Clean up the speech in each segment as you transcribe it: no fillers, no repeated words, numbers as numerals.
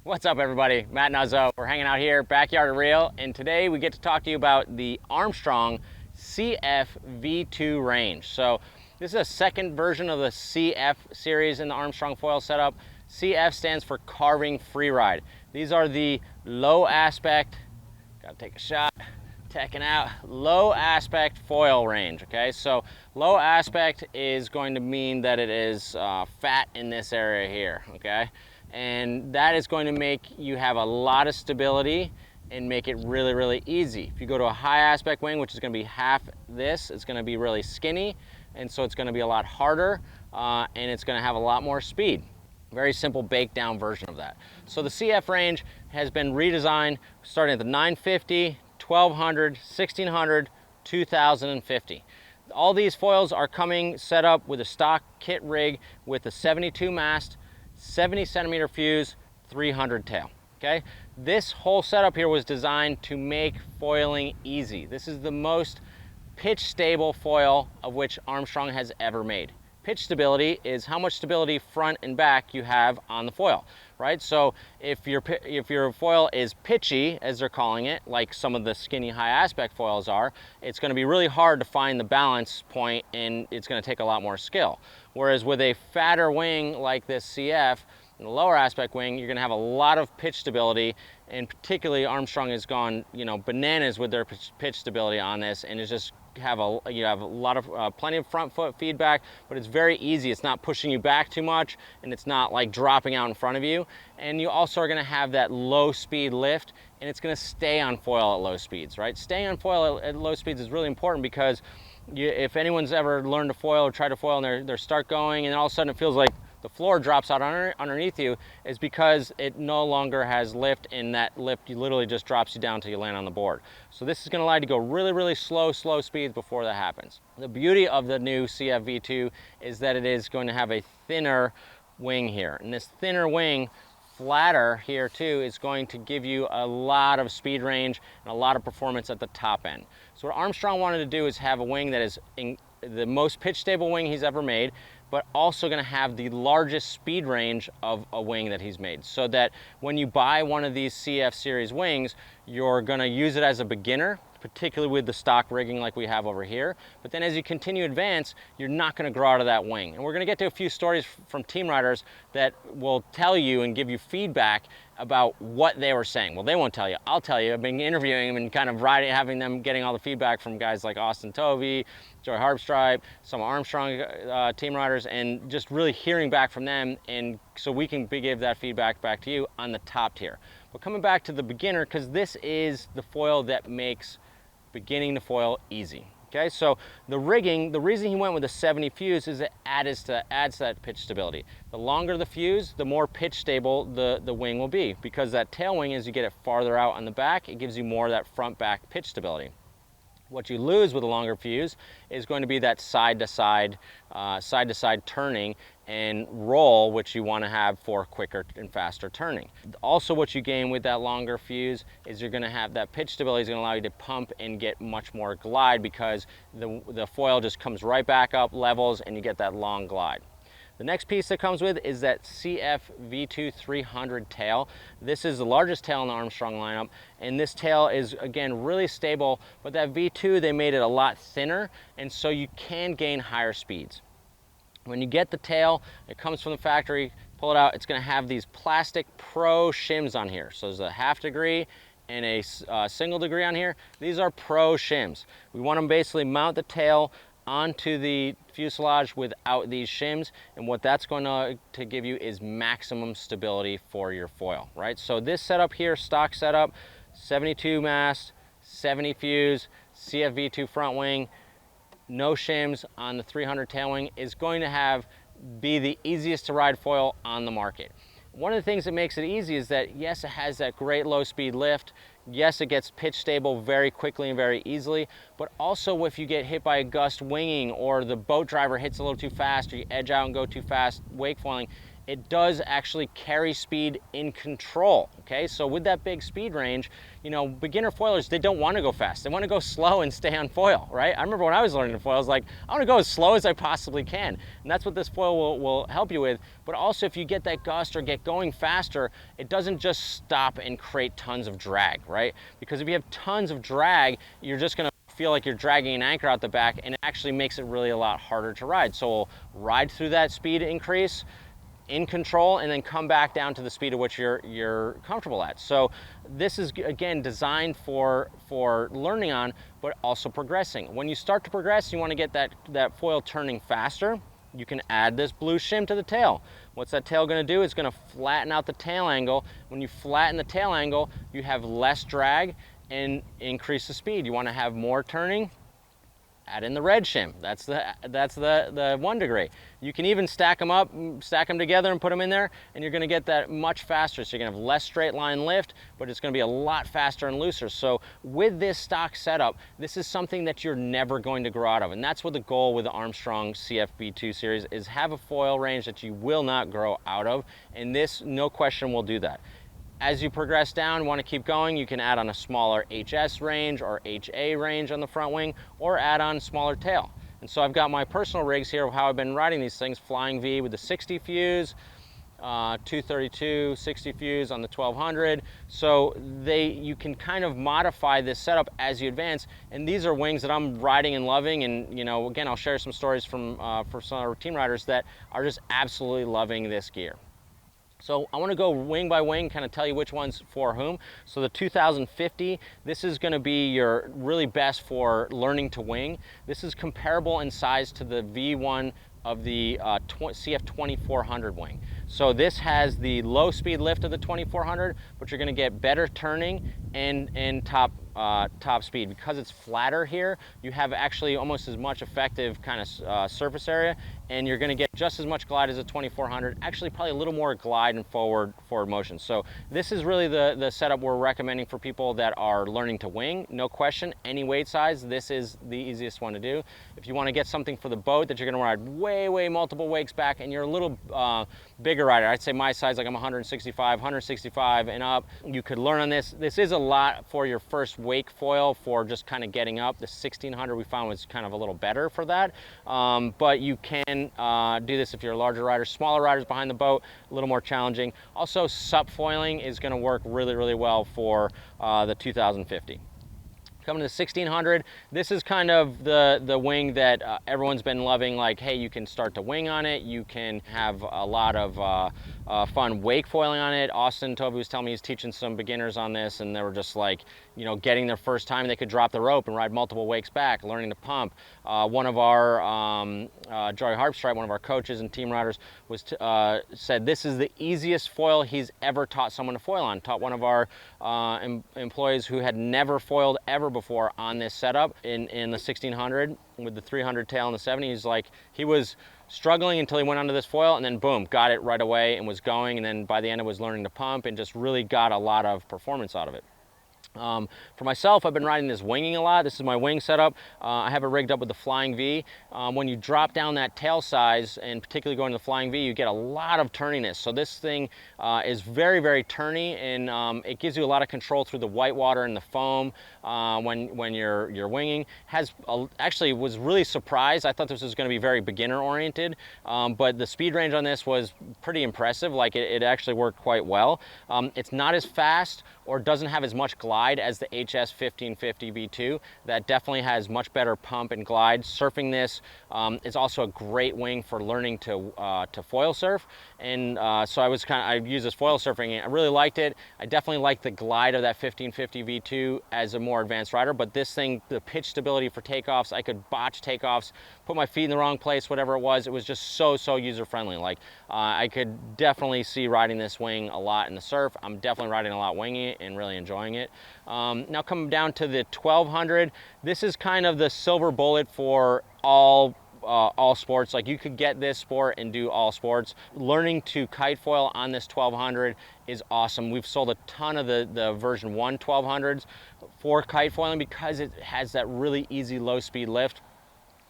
What's up everybody, Matt Nuzzo. We're hanging out here, Backyard Reel, and today we get to talk to you about the Armstrong CF V2 range. So this is a second version of the CF series in the Armstrong foil setup. CF stands for Carving Freeride. These are the low aspect, gotta take a shot, teching out, low aspect foil range, okay? So low aspect is going to mean that it is fat in this area here, okay? And that is going to make you have a lot of stability and make it really, really easy. If you go to a high aspect wing, which is going to be half this, it's going to be really skinny, and so it's going to be a lot harder, and it's going to have a lot more speed. Very simple baked down version of that. So the CF range has been redesigned starting at the 950, 1200, 1600, 2050. All these foils are coming set up with a stock kit rig with a 72 mast, 70 centimeter fuse, 300 tail, okay? This whole setup here was designed to make foiling easy. This is the most pitch stable foil of which Armstrong has ever made. Pitch stability is how much stability front and back you have on the foil, right? So if your foil is pitchy, as they're calling it, like some of the skinny high aspect foils are, it's going to be really hard to find the balance point, and it's going to take a lot more skill. Whereas with a fatter wing like this CF, in the lower aspect wing, you're going to have a lot of pitch stability, and particularly Armstrong has gone, bananas with their pitch stability on this, and it's just you have a lot of plenty of front foot feedback, but it's very easy. It's not pushing you back too much, and it's not like dropping out in front of you. And you also are going to have that low speed lift, and it's going to stay on foil at low speeds, right? Staying on foil at low speeds is really important because if anyone's ever learned to foil or tried to foil and they start going, and all of a sudden it feels like the floor drops out underneath you, is because it no longer has lift, and that lift literally just drops you down until you land on the board. So this is going to allow you to go really, really slow speeds before that happens. The beauty of the new CF V2 is that it is going to have a thinner wing here, and this thinner wing, flatter here too, is going to give you a lot of speed range and a lot of performance at the top end. So what Armstrong wanted to do is have a wing that is the most pitch stable wing he's ever made, but also going to have the largest speed range of a wing that he's made, so that when you buy one of these CF series wings, you're going to use it as a beginner, particularly with the stock rigging like we have over here. But then as you continue to advance, you're not going to grow out of that wing. And we're going to get to a few stories from team riders that will tell you and give you feedback about what they were saying. Well, they won't tell you. I'll tell you. I've been interviewing them and kind of having them getting all the feedback from guys like Austin Tovey, Joey Harpstripe, some Armstrong team riders, and just really hearing back from them, and so we can give that feedback back to you on the top tier. But coming back to the beginner, because this is the foil that makes beginning to foil easy. Okay, so the rigging, the reason he went with a 70 fuse is it adds to that pitch stability. The longer the fuse, the more pitch stable the wing will be, because that tail wing, as you get it farther out on the back, it gives you more of that front back pitch stability. What you lose with a longer fuse is going to be that side-to-side turning and roll, which you want to have for quicker and faster turning. Also, what you gain with that longer fuse is you're going to have that pitch stability is going to allow you to pump and get much more glide, because the foil just comes right back up levels and you get that long glide. The next piece that comes with is that CF V2 300 tail. This is the largest tail in the Armstrong lineup, and this tail is, again, really stable, but that V2, they made it a lot thinner, and so you can gain higher speeds. When you get the tail, it comes from the factory, pull it out, it's going to have these plastic Pro shims on here. So there's a ½ degree and a single degree on here. These are Pro shims. We want to basically mount the tail onto the fuselage without these shims, and what that's going to give you is maximum stability for your foil, right? So this setup here, stock setup, 72 mast, 70 fuse, CF V2 front wing, no shims on the 300 tail wing, is going to be the easiest to ride foil on the market. One of the things that makes it easy is that, yes, it has that great low speed lift. Yes, it gets pitch stable very quickly and very easily, but also if you get hit by a gust winging, or the boat driver hits a little too fast, or you edge out and go too fast wake foiling, it does actually carry speed in control, okay? So with that big speed range, you know, beginner foilers, they don't want to go fast. They want to go slow and stay on foil, right? I remember when I was learning to foil, I was like, I want to go as slow as I possibly can. And that's what this foil will help you with. But also if you get that gust or get going faster, it doesn't just stop and create tons of drag, right? Because if you have tons of drag, you're just going to feel like you're dragging an anchor out the back, and it actually makes it really a lot harder to ride. So we'll ride through that speed increase in control and then come back down to the speed at which you're comfortable at. So this is, again, designed for learning on, but also progressing. When you start to progress, you want to get that foil turning faster. You can add this blue shim to the tail. What's that tail going to do? It's going to flatten out the tail angle. When you flatten the tail angle, you have less drag and increase the speed. You want to have more turning, add in the red shim. That's the 1 degree. You can even stack them up, stack them together and put them in there, and you're going to get that much faster. So you're going to have less straight line lift, but it's going to be a lot faster and looser. So with this stock setup, this is something that you're never going to grow out of. And that's what the goal with the Armstrong CF V2 series is, have a foil range that you will not grow out of. And this, no question, will do that. As you progress down, want to keep going, you can add on a smaller HS range or HA range on the front wing, or add on smaller tail. And so I've got my personal rigs here of how I've been riding these things. Flying V with the 60 fuse, 232, 60 fuse on the 1200. So you can kind of modify this setup as you advance. And these are wings that I'm riding and loving. And, you know, again, I'll share some stories from for some of our team riders that are just absolutely loving this gear. So I want to go wing by wing, kind of tell you which one's for whom. So the 2050, this is going to be your really best for learning to wing. This is comparable in size to the V1 of the CF 2400 wing. So this has the low speed lift of the 2400, but you're going to get better turning and top speed. Because it's flatter here, you have actually almost as much effective kind of surface area, and you're going to get just as much glide as a 2400, actually probably a little more glide and forward motion. So this is really the setup we're recommending for people that are learning to wing. No question, any weight size, this is the easiest one to do. If you want to get something for the boat that you're going to ride way multiple wakes back, and you're a little bigger rider, I'd say my size, like I'm 165 and up, you could learn on this. This is a lot for your first wake foil, for just kind of getting up. The 1600 we found was kind of a little better for that, but you can do this if you're a larger rider. Smaller riders behind the boat, a little more challenging. Also, sup foiling is going to work really well for the 2050. Coming to the 1600, this is kind of the wing that everyone's been loving. Like, hey, you can start to wing on it. You can have a lot of fun wake foiling on it. Austin Tovey was telling me he's teaching some beginners on this, and they were just like, you know, getting their first time, they could drop the rope and ride multiple wakes back, learning to pump. One of our, Joey Harpstripe, one of our coaches and team riders, said this is the easiest foil he's ever taught someone to foil on. Taught one of our employees who had never foiled ever before on this setup in the 1600 with the 300 tail in the 70s. Like, he was struggling until he went onto this foil, and then boom, got it right away and was going, and then by the end it was learning to pump and just really got a lot of performance out of it. For myself, I've been riding this winging a lot. This is my wing setup. I have it rigged up with the Flying V. When you drop down that tail size, and particularly going to the Flying V, you get a lot of turniness. So this thing is very turny, and it gives you a lot of control through the white water and the foam when you're winging. Actually was really surprised. I thought this was going to be very beginner oriented, but the speed range on this was pretty impressive. Like, it actually worked quite well. It's not as fast or doesn't have as much glide as the HS 1550 V2. That definitely has much better pump and glide. Surfing this is also a great wing for learning to foil surf, and so I used this foil surfing, and I really liked it. I definitely like the glide of that 1550 V2 as a more advanced rider, but this thing, the pitch stability for takeoffs, I could botch takeoffs, put my feet in the wrong place, whatever it was just so user friendly. Like, I could definitely see riding this wing a lot in the surf. I'm definitely riding a lot winging it and really enjoying it. Now coming down to the 1200, this is kind of the silver bullet for all sports. Like, you could get this sport and do all sports. Learning to kite foil on this 1200 is awesome. We've sold a ton of the version 1 1200s for kite foiling because it has that really easy low speed lift.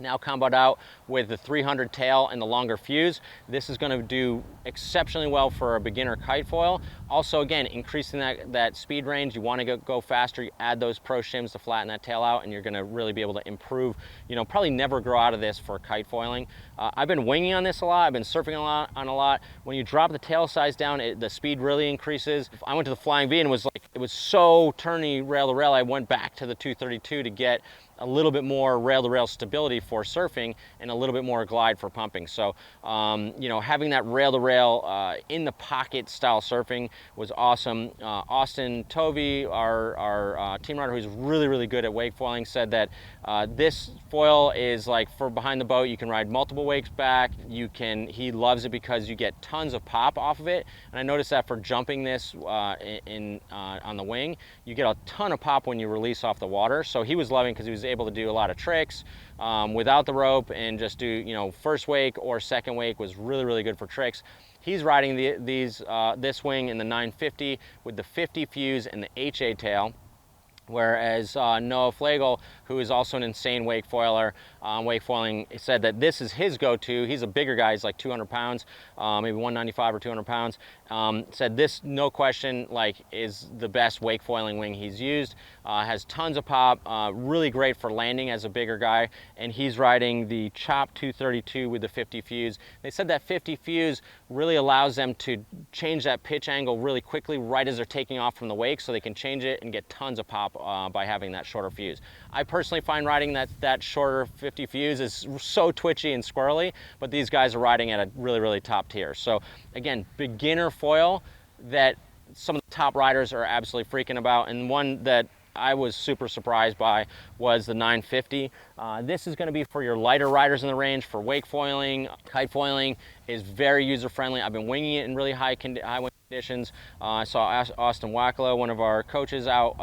Now comboed out with the 300 tail and the longer fuse. This is going to do exceptionally well for a beginner kite foil. Also, again, increasing that speed range. You want to go faster, you add those pro shims to flatten that tail out, and you're going to really be able to improve. You know, probably never grow out of this for kite foiling. I've been winging on this a lot. I've been surfing on a lot. When you drop the tail size down, the speed really increases. I went to the Flying V and it was so turny rail to rail. I went back to the 232 to get a little bit more rail-to-rail stability for surfing and a little bit more glide for pumping. So, you know, having that rail-to-rail in the pocket style surfing was awesome. Austin Tovey, our team rider who's really, really good at wake foiling, said that this foil is like for behind the boat. You can ride multiple wakes back. He loves it because you get tons of pop off of it. And I noticed that for jumping this on the wing, you get a ton of pop when you release off the water. So he was loving because he was able to do a lot of tricks without the rope and just do, you know, first wake or second wake was really, really good for tricks. He's riding this wing in the 950 with the 50 fuse and the HA tail. Whereas Noah Flagel, who is also an insane wake foiler, wake foiling, said that this is his go-to. He's a bigger guy, he's like 200 pounds, maybe 195 or 200 pounds. Said this, no question, like is the best wake foiling wing he's used. Has tons of pop, really great for landing as a bigger guy. And he's riding the Chop 232 with the 50 fuse. They said that 50 fuse really allows them to change that pitch angle really quickly right as they're taking off from the wake, so they can change it and get tons of pop by having that shorter fuse. I personally find riding that shorter 50 fuse is so twitchy and squirrely, but these guys are riding at a really, really top tier. So again, beginner foil that some of the top riders are absolutely freaking about, and one that I was super surprised by was the 950. This is going to be for your lighter riders in the range for wake foiling. Kite foiling is very user friendly. I've been winging it in really high wind conditions. I saw Austin Wacklow, one of our coaches, out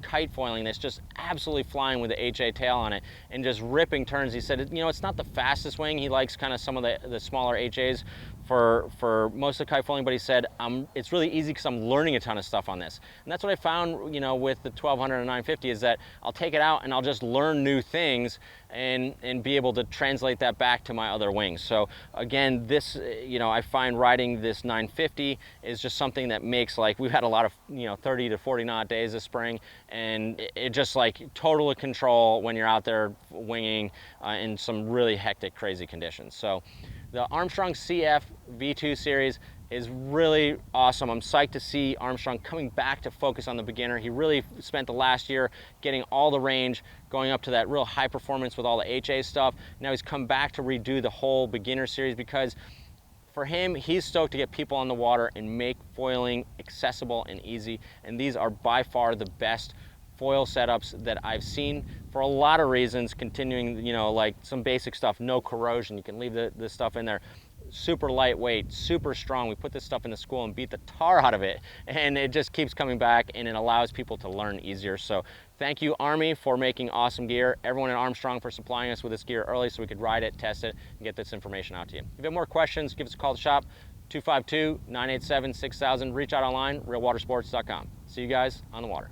kite foiling this, just absolutely flying with the HA tail on it and just ripping turns. He said, you know, it's not the fastest wing. He likes kind of some of the smaller HAs for most of the kite foiling, but he said it's really easy because I'm learning a ton of stuff on this. And that's what I found, you know, with the 1200 and 950 is that I'll take it out and I'll just learn new things and be able to translate that back to my other wings. So again, this, you know, I find riding this 950 is just something that makes, like, we've had a lot of, you know, 30 to 40 knot days this spring, and it just like total control when you're out there winging in some really hectic, crazy conditions. So the Armstrong CF V2 series is really awesome. I'm psyched to see Armstrong coming back to focus on the beginner. He really spent the last year getting all the range, going up to that real high performance with all the HA stuff. Now he's come back to redo the whole beginner series because for him, he's stoked to get people on the water and make foiling accessible and easy. And these are by far the best foil setups that I've seen for a lot of reasons, continuing, you know, like some basic stuff, no corrosion, you can leave the stuff in there. Super lightweight, super strong. We put this stuff in the school and beat the tar out of it, and it just keeps coming back, and it allows people to learn easier. So thank you, Army, for making awesome gear. Everyone at Armstrong for supplying us with this gear early so we could ride it, test it, and get this information out to you. If you have more questions, give us a call to shop, 252-987-6000. Reach out online, realwatersports.com. See you guys on the water.